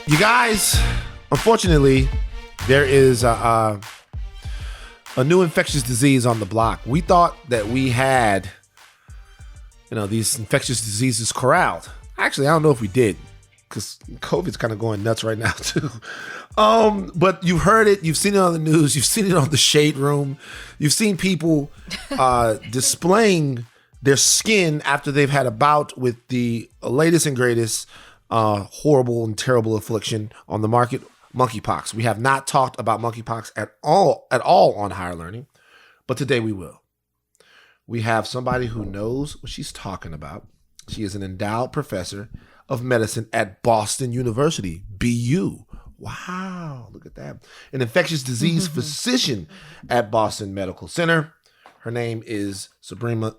You guys, unfortunately, there is a new infectious disease on the block. We thought that we had, these infectious diseases corralled. Actually, I don't know if we did, because COVID's kind of going nuts right now too. But you've heard it, you've seen it on the news, you've seen it on the Shade Room, you've seen people displaying their skin after they've had a bout with the latest and greatest horrible and terrible affliction on the market, monkeypox. We have not talked about monkeypox at all on Higher Learning, but today we will. We have somebody who knows what she's talking about. She is an endowed professor of medicine at Boston University, BU. Wow, look at that. An infectious disease physician at Boston Medical Center. Her name is Sabrina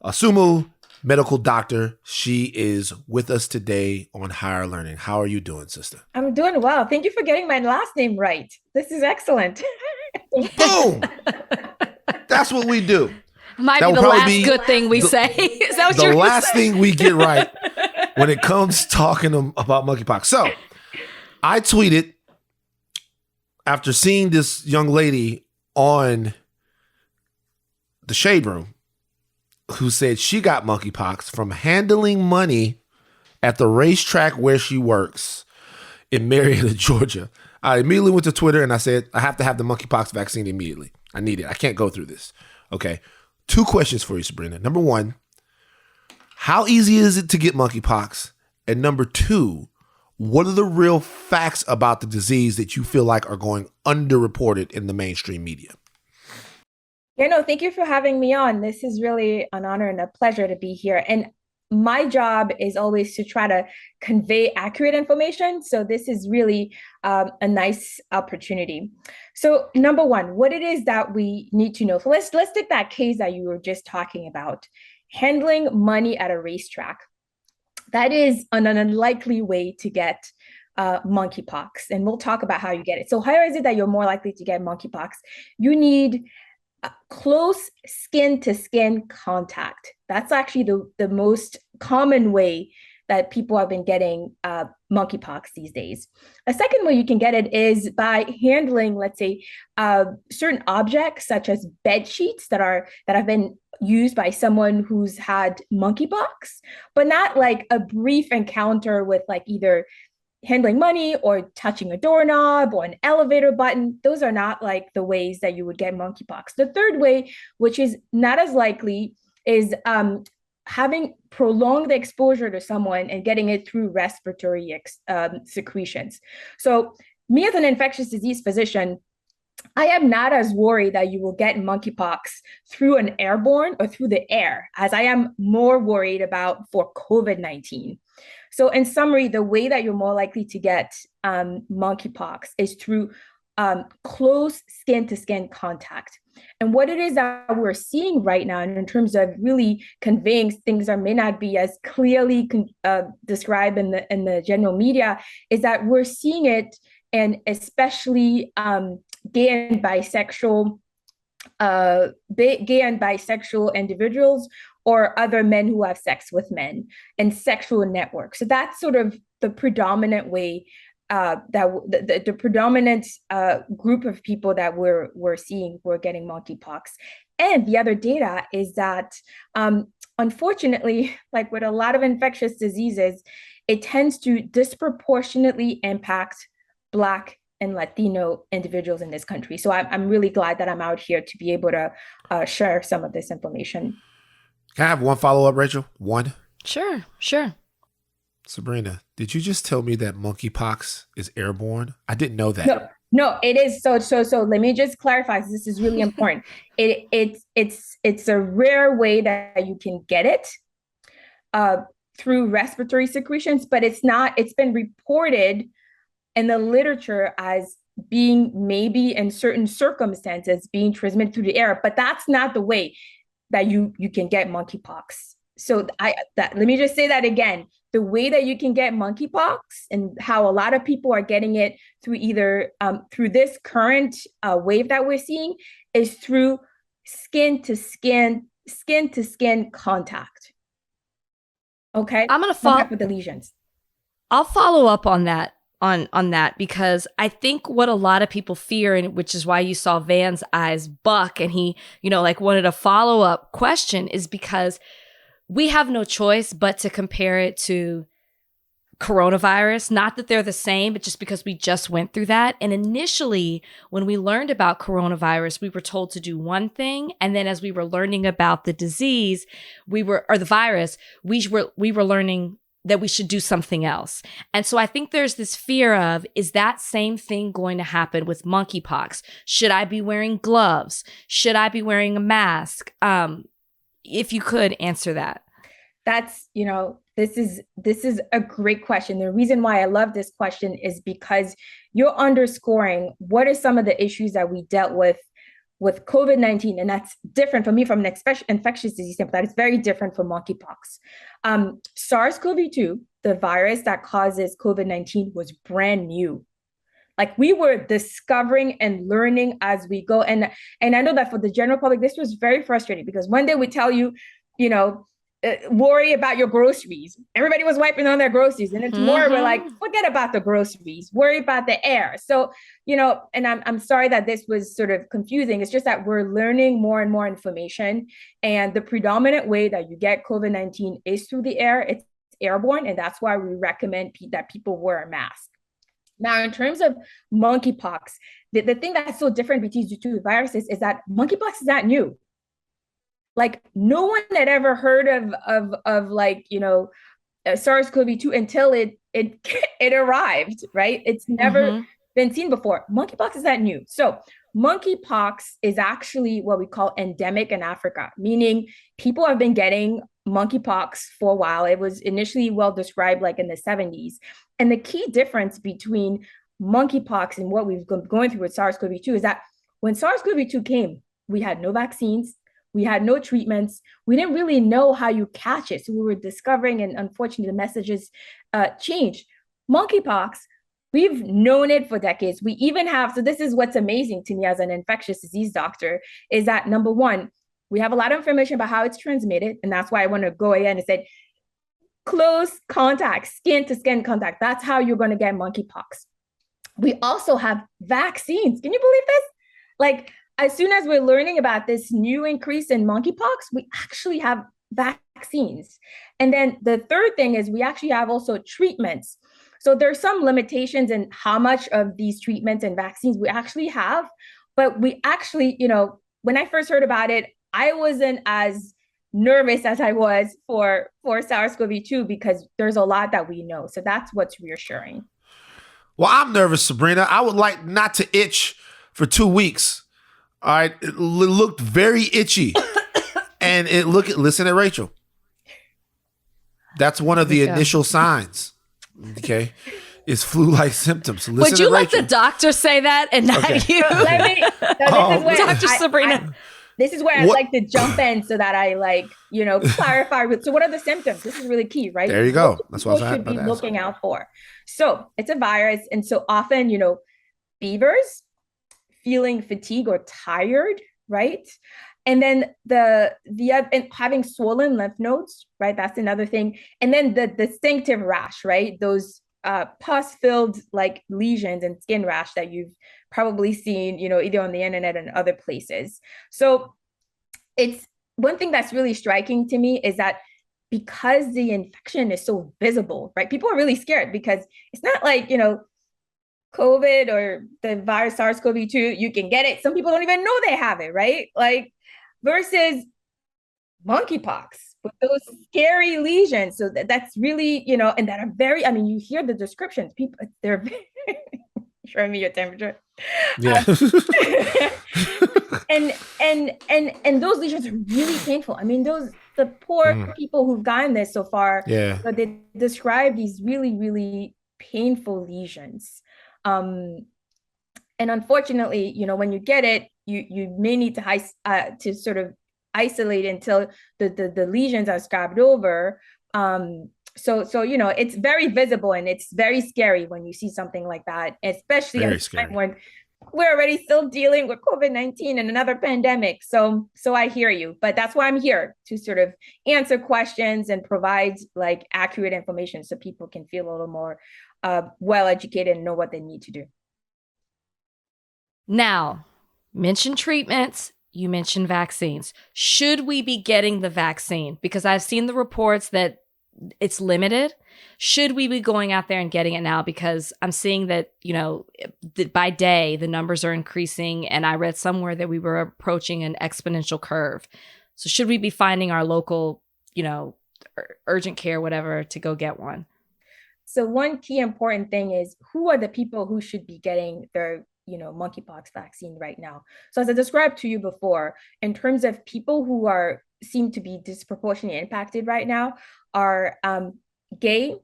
Assoumou, medical doctor. She is with us today on Higher Learning. How are you doing, sister? I'm doing well. Thank you for getting my last name right. This is excellent. Boom! That's what we do. Might be the last good thing we say. Is that what the you're last saying? thing we get right when it comes talking about monkeypox. So I tweeted after seeing this young lady on the Shade Room who said she got monkeypox from handling money at the racetrack where she works in Marietta, Georgia. I immediately went to Twitter and I said, I have to have the monkeypox vaccine immediately. I need it. I can't go through this. Okay. 2 questions for you, Sabrina. Number 1, how easy is it to get monkeypox? And number 2, what are the real facts about the disease that you feel like are going underreported in the mainstream media? Thank you for having me on. This is really an honor and a pleasure to be here. And my job is always to try to convey accurate information. So this is really a nice opportunity. So number 1, what it is that we need to know. So let's take that case that you were just talking about, handling money at a racetrack. That is an unlikely way to get monkeypox. And we'll talk about how you get it. So how is it that you're more likely to get monkeypox? You need close skin-to-skin contact. That's actually the most common way that people have been getting monkeypox these days. A second way you can get it is by handling, let's say, certain objects such as bed sheets that have been used by someone who's had monkeypox, but not like a brief encounter with like either handling money or touching a doorknob or an elevator button. Those are not like the ways that you would get monkeypox. The third way, which is not as likely, is having prolonged exposure to someone and getting it through respiratory secretions. So me as an infectious disease physician, I am not as worried that you will get monkeypox through an airborne or through the air, as I am more worried about for COVID-19. So in summary, the way that you're more likely to get monkeypox is through close skin-to-skin contact. And what it is that we're seeing right now, and in terms of really conveying things that may not be as clearly described in the general media, is that we're seeing it, and especially gay and bisexual individuals or other men who have sex with men and sexual networks. So that's sort of the predominant way the predominant group of people that we're seeing who are getting monkeypox. And the other data is that, unfortunately, like with a lot of infectious diseases, it tends to disproportionately impact Black and Latino individuals in this country. So I'm really glad that I'm out here to be able to share some of this information. Can I have one follow-up, Rachel? One? Sure. Sabrina, did you just tell me that monkeypox is airborne? I didn't know that. No, it is. So let me just clarify. This is really important. It's a rare way that you can get it through respiratory secretions, but it's been reported in the literature as being maybe in certain circumstances being transmitted through the air, but that's not the way that you can get monkeypox. So let me just say that again. The way that you can get monkeypox and how a lot of people are getting it through either through this current wave that we're seeing is through skin to skin contact. Okay, I'm gonna follow with the lesions. I'll follow up on that because I think what a lot of people fear, and which is why you saw Van's eyes buck and he, like wanted a follow-up question, is because we have no choice but to compare it to coronavirus. Not that they're the same, but just because we just went through that. And initially, when we learned about coronavirus, we were told to do one thing. And then as we were learning about the disease, or the virus, we were learning that we should do something else. And so I think there's this fear of, is that same thing going to happen with monkeypox? Should I be wearing gloves? Should I be wearing a mask? If you could answer that. That's, this is a great question. The reason why I love this question is because you're underscoring what are some of the issues that we dealt with COVID-19. And that's different for me from an infectious disease standpoint. That is very different from monkeypox. SARS-CoV-2, the virus that causes COVID-19, was brand new. Like, we were discovering and learning as we go. And I know that for the general public, this was very frustrating because one day we tell you, worry about your groceries. Everybody was wiping on their groceries. And then tomorrow we're like, forget about the groceries, worry about the air. So, and I'm sorry that this was sort of confusing. It's just that we're learning more and more information. And the predominant way that you get COVID-19 is through the air. It's airborne. And that's why we recommend that people wear a mask. Now, in terms of monkeypox, the thing that's so different between the two viruses is that monkeypox is not new. Like, no one had ever heard of like, SARS-CoV-2 until it arrived, right? It's never been seen before. Monkeypox is not new. So monkeypox is actually what we call endemic in Africa, meaning people have been getting monkeypox for a while. It was initially well described like in the 70s. And the key difference between monkeypox and what we've been going through with SARS-CoV-2 is that when SARS-CoV-2 came, we had no vaccines. We had no treatments. We didn't really know how you catch it. So we were discovering, and unfortunately, the messages changed. Monkeypox, we've known it for decades. We even have, so this is what's amazing to me as an infectious disease doctor, is that number one, we have a lot of information about how it's transmitted. And that's why I want to go ahead and say, close contact, skin to skin contact. That's how you're going to get monkeypox. We also have vaccines. Can you believe this? Like, as soon as we're learning about this new increase in monkeypox, we actually have vaccines. And then the third thing is we actually have also treatments. So there's some limitations in how much of these treatments and vaccines we actually have. But we actually, when I first heard about it, I wasn't as nervous as I was for SARS-CoV-2 because there's a lot that we know. So that's what's reassuring. Well, I'm nervous, Sabrina. I would like not to itch for 2 weeks. All right, it looked very itchy, and listen to Rachel. That's one of the initial signs. Okay, it's flu-like symptoms. So would you let the doctor say that and not you? Dr. Sabrina. This is where I like to jump in so that I clarify. So what are the symptoms? This is really key, right? There you go. That's what I should be looking out for. So it's a virus, and so often, fevers, feeling fatigue or tired, right? And then and having swollen lymph nodes, right? That's another thing. And then the distinctive rash, right? Those pus-filled like lesions and skin rash that you've probably seen, either on the internet and other places. So it's one thing that's really striking to me is that because the infection is so visible, right? People are really scared because it's not like, COVID or the virus SARS-CoV-2, you can get it. Some people don't even know they have it, right? Like versus monkeypox with those scary lesions. So that's really, and that are very, you hear the descriptions. People, they're very, showing me your temperature. Yeah. And those lesions are really painful. The poor people who've gotten this so far, but they describe these really, really painful lesions. And unfortunately, when you get it, you may need to sort of isolate until the lesions are scabbed over. So it's very visible and it's very scary when you see something like that, especially at a time when we're already still dealing with COVID-19 and another pandemic. So I hear you, but that's why I'm here, to sort of answer questions and provide like accurate information so people can feel a little more well educated and know what they need to do. Now, mention treatments. You mentioned vaccines. Should we be getting the vaccine? Because I've seen the reports that it's limited. Should we be going out there and getting it now? Because I'm seeing that, by day, the numbers are increasing. And I read somewhere that we were approaching an exponential curve. So should we be finding our local, urgent care, whatever, to go get one? So one key important thing is, who are the people who should be getting their monkeypox vaccine right now? So as I described to you before, in terms of people who seem to be disproportionately impacted right now are gay,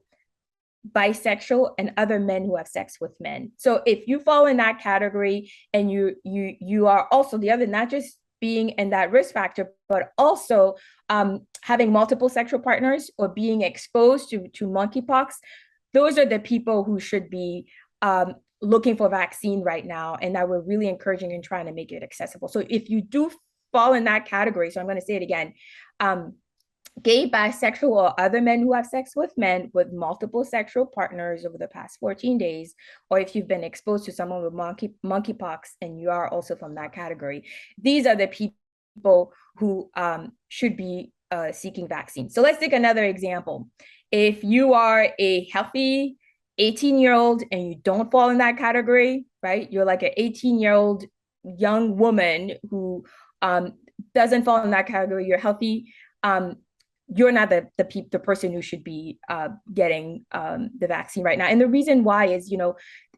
bisexual, and other men who have sex with men. So if you fall in that category and you are also the other, not just being in that risk factor, but also having multiple sexual partners or being exposed to monkeypox, those are the people who should be looking for vaccine right now, and that we're really encouraging and trying to make it accessible. So if you do fall in that category, so I'm going to say it again, gay, bisexual, or other men who have sex with men with multiple sexual partners over the past 14 days, or if you've been exposed to someone with monkeypox and you are also from that category, these are the people who should be seeking vaccine. So let's take another example. If you are a healthy 18-year-old and you don't fall in that category, right? You're like an 18-year-old young woman who doesn't fall in that category. You're healthy. You're not the person who should be getting the vaccine right now. And the reason why is,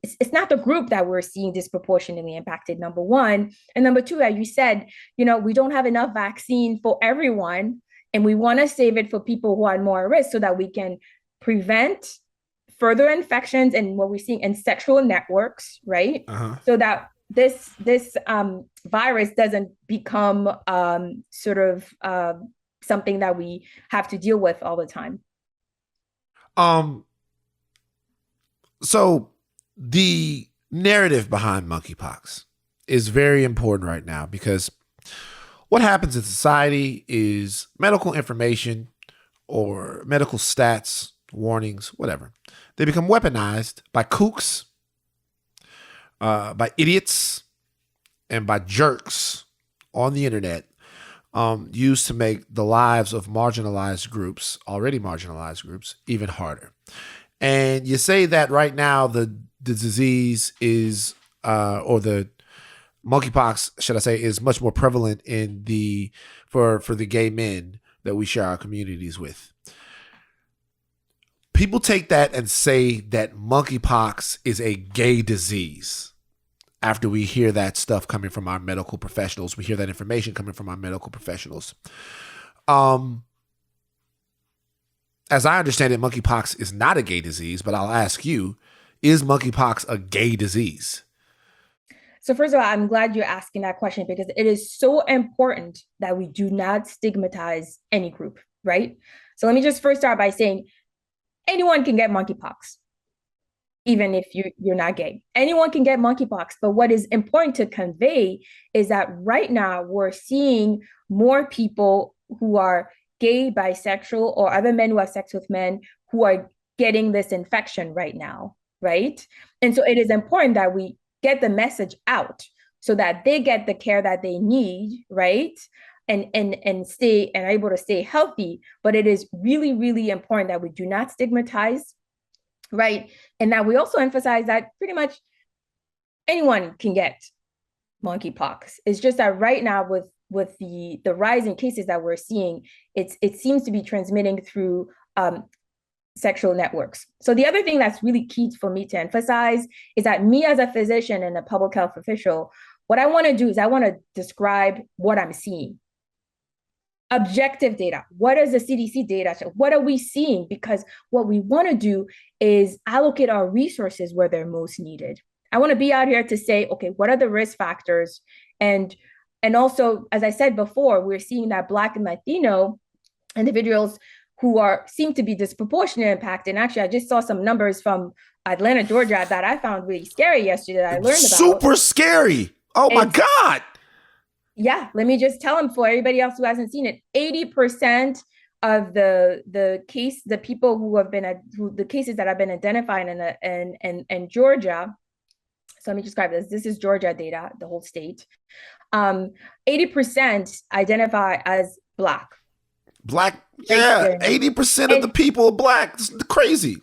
it's not the group that we're seeing disproportionately impacted, number one. And number two, as you said, we don't have enough vaccine for everyone. And we want to save it for people who are more at risk so that we can prevent further infections and what we're seeing in sexual networks, right? So that this virus doesn't become something that we have to deal with all the time. So the narrative behind monkeypox is very important right now, because what happens in society is medical information or medical stats, warnings, whatever, they become weaponized by kooks, by idiots, and by jerks on the internet, used to make the lives of already marginalized groups, even harder. And you say that right now the disease is, or the monkeypox, should I say, is much more prevalent for the gay men that we share our communities with. People take that and say that monkeypox is a gay disease. After we hear that stuff coming from our medical professionals, we hear that information coming from our medical professionals. As I understand it, monkeypox is not a gay disease, but I'll ask you, is monkeypox a gay disease? So first of all, I'm glad you're asking that question, because it is so important that we do not stigmatize any group, right? So let me just first start by saying anyone can get monkeypox, even if you're not gay. Anyone can get monkeypox. But what is important to convey is that right now we're seeing more people who are gay, bisexual, or other men who have sex with men who are getting this infection right now, right? And so it is important that we get the message out so that they get the care that they need, right? And stay and are able to stay healthy. But it is really, really important that we do not stigmatize, right? And that we also emphasize that pretty much anyone can get monkeypox. It's just that right now with the rise in cases that we're seeing, it seems to be transmitting through sexual networks. So the other thing that's really key for me to emphasize is that me as a physician and a public health official, what I want to do is I want to describe what I'm seeing. Objective data. What does the CDC data show? What are we seeing? Because what we want to do is allocate our resources where they're most needed. I want to be out here to say, okay, what are the risk factors? And also, as I said before, we're seeing that Black and Latino individuals who seem to be disproportionately impacted. And actually, I just saw some numbers from Atlanta, Georgia that I found really scary yesterday that I learned about. Super scary. Oh my God. Yeah, let me just tell them, for everybody else who hasn't seen it, 80% of the people who have been the cases that have been identified in Georgia. So let me describe this. This is Georgia data, the whole state. 80% identify as Black. Yeah, 80% of the people are Black. It's crazy.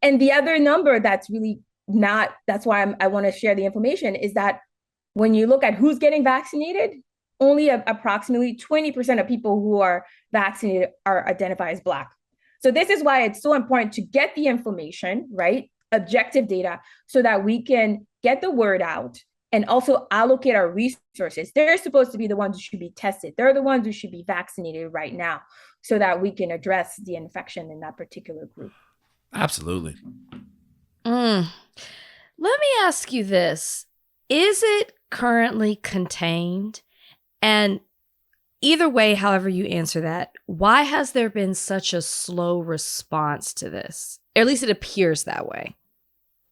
And the other number that's really not, that's why I want to share the information, is that when you look at who's getting vaccinated, only approximately 20% of people who are vaccinated are identified as Black. So this is why it's so important to get the information, right? Objective data, so that we can get the word out and also allocate our resources. They're supposed to be the ones who should be tested. They're the ones who should be vaccinated right now, so that we can address the infection in that particular group. Absolutely. Let me ask you this. Is it currently contained? And either way, however you answer that, why has there been such a slow response to this? Or at least it appears that way.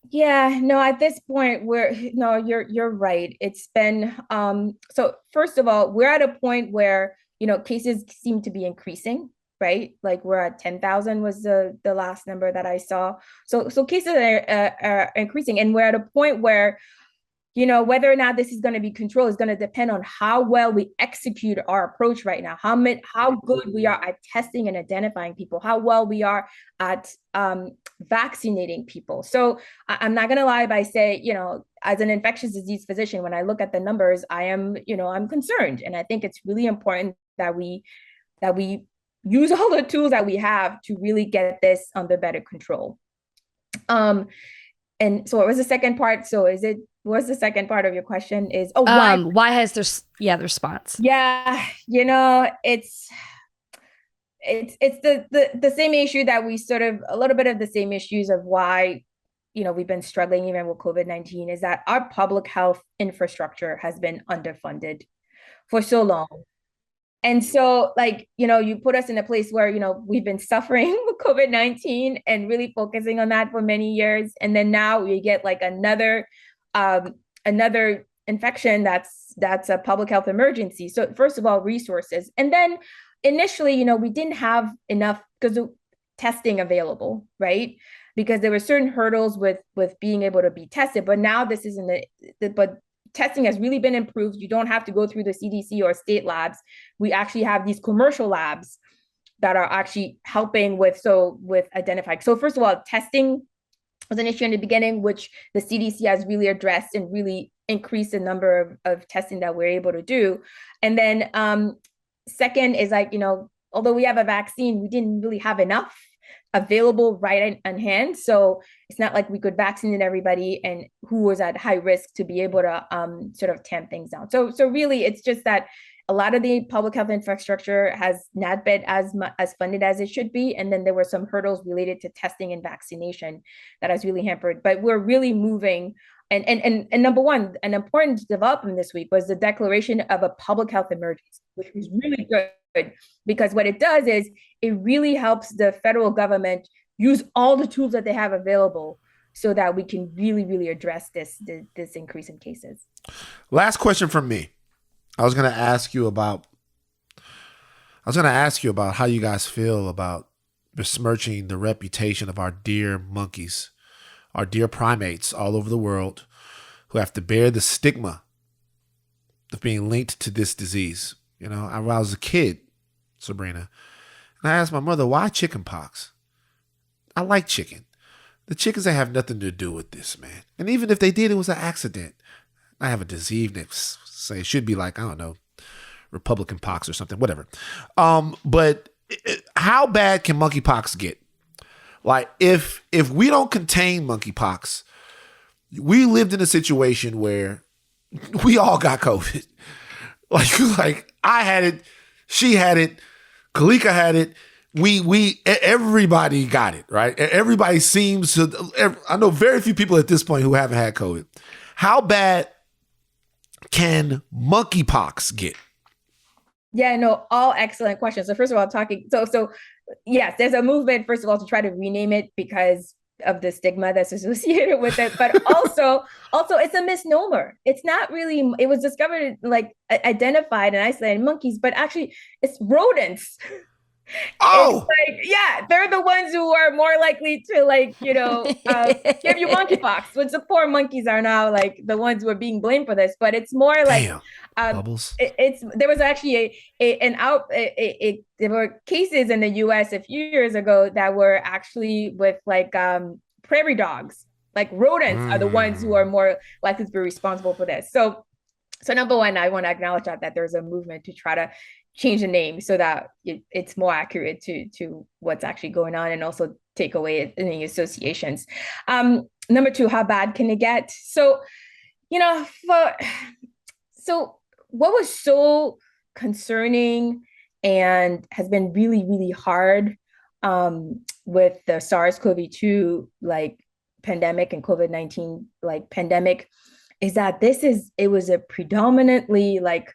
Yeah, no, at this point, you're right. It's been, so first of all, we're at a point where, cases seem to be increasing, right? Like we're at 10,000 was the last number that I saw. So cases are increasing, and we're at a point where, whether or not this is going to be controlled is going to depend on how well we execute our approach right now, how good we are at testing and identifying people, how well we are at vaccinating people. So I'm not going to lie by say, as an infectious disease physician, when I look at the numbers, I'm concerned. And I think it's really important that we use all the tools that we have to really get this under better control. And so what was the second part? So what's the second part of your question is, why has the response? Yeah, it's the same issue that we a little bit of the same issues of why, we've been struggling even with COVID-19, is that our public health infrastructure has been underfunded for so long. And so, you put us in a place where, we've been suffering with COVID-19 and really focusing on that for many years. And then now we get like another infection that's a public health emergency. So first of all, resources. And then initially, we didn't have enough because of testing available, right? Because there were certain hurdles with being able to be tested. But now this isn't but testing has really been improved. You don't have to go through the CDC or state labs. We actually have these commercial labs that are actually helping with identifying. So first of all, testing was an issue in the beginning, which the CDC has really addressed and really increased the number of testing that we're able to do. And then second is although we have a vaccine, we didn't really have enough available right on hand. So it's not like we could vaccinate everybody and who was at high risk to be able to sort of tamp things down. So really, it's just that a lot of the public health infrastructure has not been as funded as it should be. And then there were some hurdles related to testing and vaccination that has really hampered. But we're really moving. And number one, an important development this week was the declaration of a public health emergency, which was really good, because what it does is it really helps the federal government use all the tools that they have available so that we can really, really address this increase in cases. Last question from me. I was going to ask you about how you guys feel about besmirching the reputation of our dear monkeys, our dear primates all over the world who have to bear the stigma of being linked to this disease. When I was a kid, Sabrina, and I asked my mother, why chicken pox? I like chicken. The chickens, they have nothing to do with this, man. And even if they did, it was an accident. I have a disease next. Say it should be like, I don't know, Republican pox or something, whatever. But how bad can monkeypox get? Like if we don't contain monkeypox, we lived in a situation where we all got COVID. Like I had it, she had it, Kalika had it. Everybody got it, right? Everybody seems to. I know very few people at this point who haven't had COVID. How bad can monkeypox get? Yeah, no, all excellent questions. So first of all, so yes, there's a movement, first of all, to try to rename it because of the stigma that's associated with it, but also it's a misnomer. It's not really, it was discovered, like identified and isolated monkeys, but actually it's rodents. It's Oh, like, yeah, they're the ones who are more likely to, like, give you monkeypox, which the poor monkeys are now like the ones who are being blamed for this. But it's more like, damn. um, Bubbles. it's there was actually there were cases in the U.S. a few years ago that were actually with like prairie dogs. Like rodents are the ones who are more likely to be responsible for this. So number one, I want to acknowledge that there's a movement to try to change the name so that it's more accurate to what's actually going on, and also take away any associations. Number two, how bad can it get? So, so what was so concerning and has been really, really hard with the SARS-CoV-2 like pandemic and COVID-19 like pandemic is that it was a predominantly like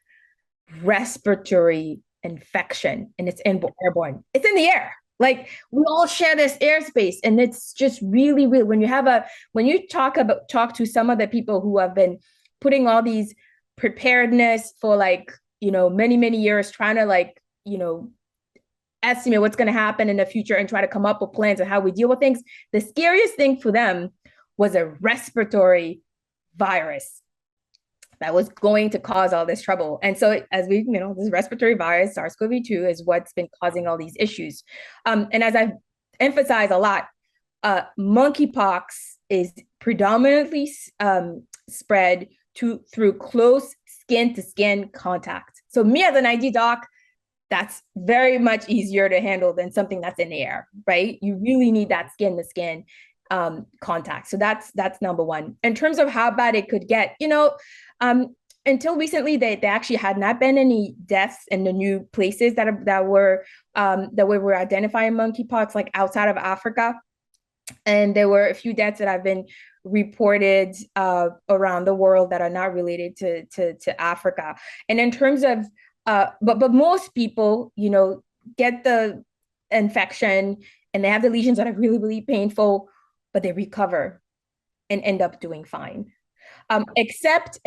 respiratory infection, and it's airborne. It's in the air. Like we all share this airspace, and it's just really, really when you talk to some of the people who have been putting all these preparedness for like many, many years, trying to like estimate what's going to happen in the future and try to come up with plans of how we deal with things. The scariest thing for them was a respiratory virus that was going to cause all this trouble. And so as this respiratory virus, SARS-CoV-2, is what's been causing all these issues. And as I've emphasized a lot, monkeypox is predominantly spread through close skin-to-skin contact. So me as an ID doc, that's very much easier to handle than something that's in the air, right? You really need that skin-to-skin contact. So that's number one. In terms of how bad it could get, until recently, there actually had not been any deaths in the new places that were identifying monkeypox, like outside of Africa. And there were a few deaths that have been reported around the world that are not related to Africa. And in terms of, but most people, get the infection and they have the lesions that are really, really painful, but they recover and end up doing fine. Except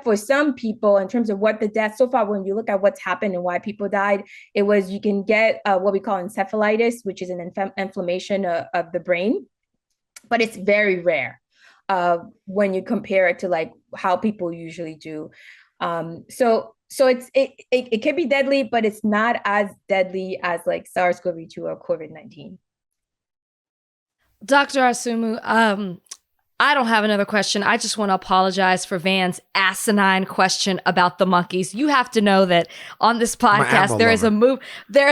for some people, in terms of what the death so far, when you look at what's happened and why people died, it was you can get what we call encephalitis, which is an inflammation of the brain, but it's very rare when you compare it to like how people usually do. So it can be deadly, but it's not as deadly as like SARS-CoV-2 or COVID-19. Dr. Assoumou, I don't have another question. I just want to apologize for Van's asinine question about the monkeys. You have to know that on this podcast, there is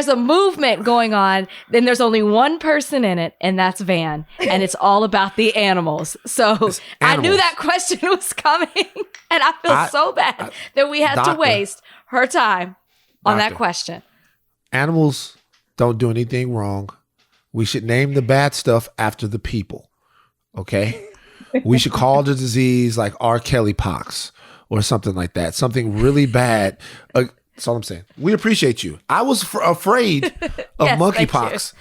a movement going on, and there's only one person in it, and that's Van, and it's all about the animals. So I knew that question was coming, and I feel so bad that we had to waste her time on that question. Animals don't do anything wrong. We should name the bad stuff after the people. Okay? We should call the disease like R. Kelly pox or something like that. Something really bad. That's all I'm saying. We appreciate you. I was afraid of monkeypox.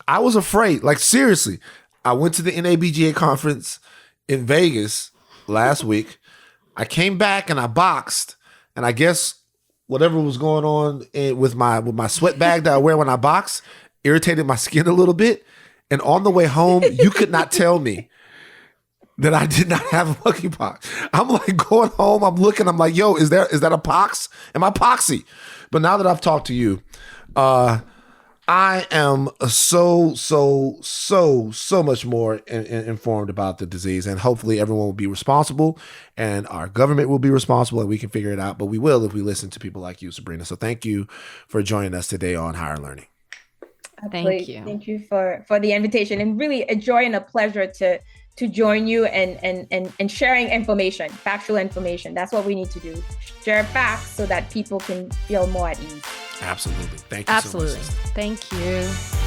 I was afraid. Like, seriously. I went to the NABGA conference in Vegas last week. I came back and I boxed. And I guess whatever was going on with my sweat bag that I wear when I box irritated my skin a little bit. And on the way home, you could not tell me that I did not have monkeypox. I'm like going home, I'm looking, I'm like, yo, is that a pox? Am I poxy? But now that I've talked to you, I am so much more informed about the disease, and hopefully everyone will be responsible and our government will be responsible and we can figure it out, but we will if we listen to people like you, Sabrina. So thank you for joining us today on Higher Learning. Thank you. Thank you for the invitation, and really a joy and a pleasure to join you and sharing information, factual information. That's what we need to do. Share facts so that people can feel more at ease. Absolutely. Thank you so much. Thank you.